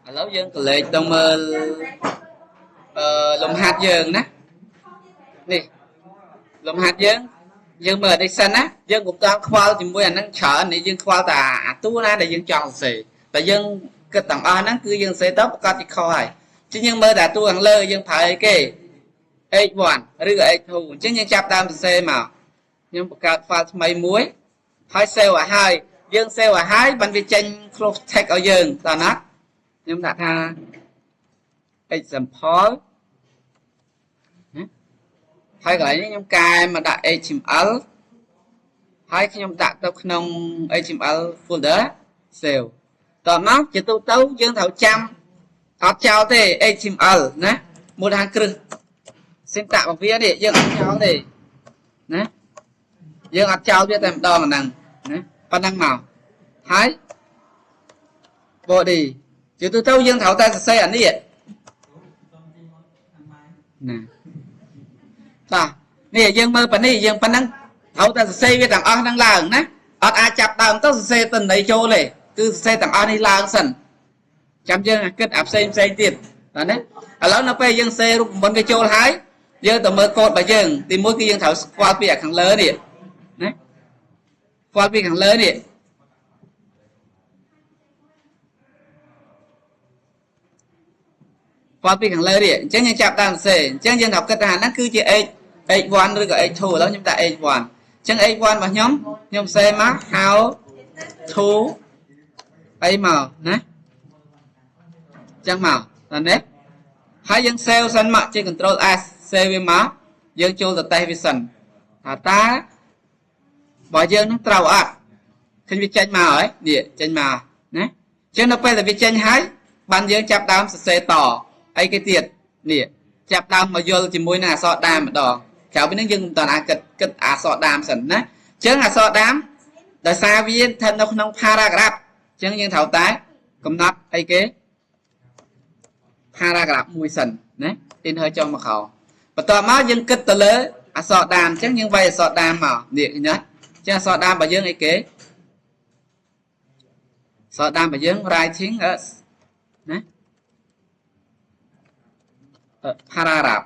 ឥឡូវយើងក៏លេខទៅមើលលំហាត់យើងណានេះលំហាត់យើងមើលនេះសិនណាយើងកុំតាមខ្វល់ជាមួយអានឹងច្រើននេះយើងខ្វល់តែអាតួណាដែលយើងចង់សរសេរតែយើងគិតទាំងអស់ហ្នឹងគឺយើងសរសេរទៅប្រកាសជាខុសហើយអញ្ចឹងយើងមើលតែតួខាងលើយើងប្រើអីគេ H1 ឬក៏ H2 អញ្ចឹងយើងចាប់ដើមសរសេរមកខ្ញុំបង្កើត file ថ្មីមួយហើយ save ឲ្យហើយយើង save ឲ្យហើយបានវាចេញ close text ឲ្យយើងតើណាខ្ញុំដាក់ថា example ហើយកន្លែងនេះខ្ញុំកែមកដាក់ HTML ហើយខ្ញុំដាក់ទៅក្នុង HTML folder save តោះមកជាទូទៅយើងត្រូវចាំអត់ចោលទេ HTML ណាមូលដ្ឋានគ្រឹះសិនតាក់របស់វានេះយើងអត់ចោលទេណាយើងអត់ចោលវាតែម្ដងហ្នឹងណាប៉ុណ្ណឹងមកហើយ body ជាទូទៅយើងត្រូវតែសរសេរអានេះណាតោះនេះយើងមើលប៉ានេះយើងប៉ុណ្ណឹងត្រូវតែសរសេរវាទាំងអស់ហ្នឹងឡើងណាអត់អាចចាប់ដើមទៅសរសេរទៅនៃចូលទេគឺសរសេរទាំងអស់នេះឡើងសិនចាំយើងគិតអាផ្សេងទៀតតើណាឥឡូវនៅពេលយើងសរសេររូបមន្តវាចូលហើយយើងទៅមើលកូដរបស់យើងទីមួយគឺយើងត្រូវស្គាល់ពីខាងលើនេះណាស្គាល់ពីខាងលើនេះស្គាល់ពីខាងលើនេះអញ្ចឹងយើងចាប់ដើមសរសេរអញ្ចឹងយើងត្រូវគិតថាហ្នឹងគឺជា H1 ឬក៏ H2 ឥឡូវខ្ញុំដាក់ H1 អញ្ចឹង H1 របស់ខ្ញុំសរសេរមក how to អីមកណាអញ្ចឹងមកតើនេះហើយយើង save សិនមកជា control S save វាមកយើងចូលទៅ test វាសិនថាតើបើយើងនឹងត្រូវអត់ឃើញវាចេញមកហើយនេះចេញមកណាអញ្ចឹងនៅពេលដែលវាចេញហើយបានយើងចាប់ដើមសរសេរតអីគេទៀតនេះចាប់ដើមមកយល់ជាមួយនឹងអក្សរដើមម្ដងក្រៅពីនេះយើងមិនតន់អាចគិតអក្សរដើមសិនណាអញ្ចឹងអក្សរដើមដោយសារវាស្ថិតនៅក្នុង paragraph អញ្ចឹងយើងត្រូវតែកំណត់អីគេ paragraph មួយសិនណា enter ចុះមកក្រោមបន្ទាប់មកយើងគិតទៅលើអក្សរដើមអញ្ចឹងយើងវាយអក្សរដើមមកនេះឃើញណាអញ្ចឹងអក្សរដើមរបស់យើងអីគេអក្សរដើមរបស់យើង writing ណាparagraph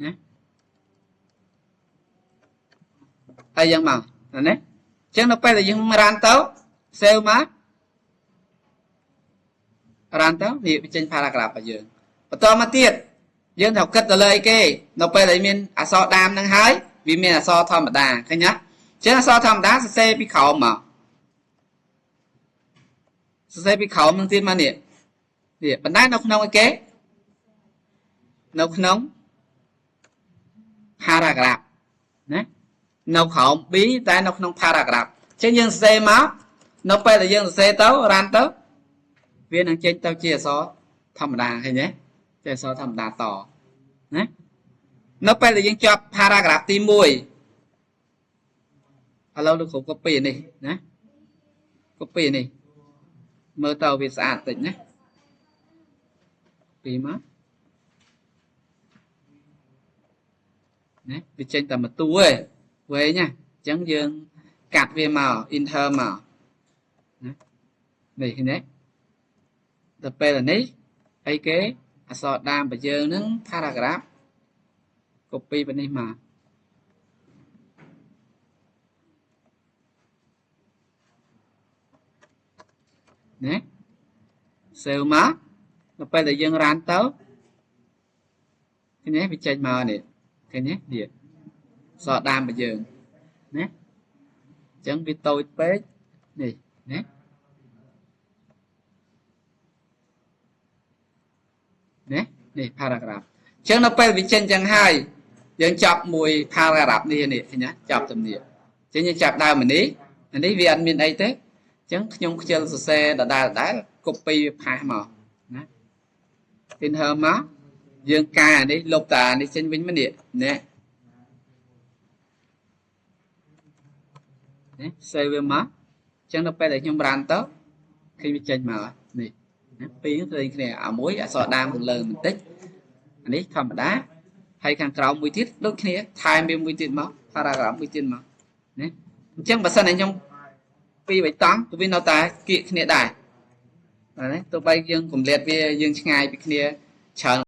ណាហើយយ៉ាងមកណាអញ្ចឹងនៅពេលដែលយើងរានទៅ save មករានទៅនេះវាចេញ paragraph របស់យើងបន្តមកទៀតយើងត្រូវគិតទៅលើអីគេនៅពេលដែលមានអក្សរដើមនឹងហើយវាមានអក្សរធម្មតាឃើញទេអញ្ចឹងអក្សរធម្មតាសរសេរពីក្រោមមកសរសេរពីក្រោមនឹងទៀតមកនេះបណ្ដាលនៅក្នុងអីគេនៅក្នុង paragraph ណានៅក្រោម B តែនៅក្នុង paragraph អញ្ចឹងយើងសរសេរមកនៅពេលដែលយើងសរសេរទៅរានទៅវានឹងចេញទៅជាអក្សរធម្មតាឃើញទេជាអក្សរធម្មតាតណានៅពេលដែលយើងចប់ paragraph ទី1ឥឡូវលោកគ្រូ copy នេះណា copy នេះមើលទៅវាស្អាតតិចណាពីមកណាវាចេញតែមួយតួឯងវែងណាអញ្ចឹងយើងកាត់វាមក enter មកណានេះឃើញទេដល់ពេលនេះអីគេអក្សរដើមរបស់យើងនឹង paragraph copy ពីនេះមកណា save មកដល់ពេលដែលយើងរានទៅឃើញទេវាចេញមកនេះឃើញទេនេះអក្សរដើមរបស់យើងណាអញ្ចឹងវាតូចពេកនេះណានេះ paragraph អញ្ចឹងនៅពេលវាចេញចឹងហើយយើងចាប់មួយ paragraph នេះឃើញទេចាប់ទំនាបអញ្ចឹងយើងចាប់ដើមនេះវាអត់មានអីទេអញ្ចឹងខ្ញុំខ្ជិលសរសេរដដែល copy វាផាសមកណា enter មកយើងកែអានេះលុបតានេះចេញវិញមកនេះណា save វាមកអញ្ចឹងនៅពេលដែលខ្ញុំរានទៅឃើញវាចេញមកនេះណាពីរឃើញគ្នាអាមួយអក្សរដើមខាងលើបន្តិចអានេះធម្មតាហើយខាងក្រោមមួយទៀតដូចគ្នាថែមវាមួយទៀតមក paragraph មួយទៀតមកណាអញ្ចឹងបើសិនតែខ្ញុំពីរបៃតងគឺវានៅតែគៀកគ្នាដែរ đấy tôi bay dương cùng liệt với dương ngay bị kia chờ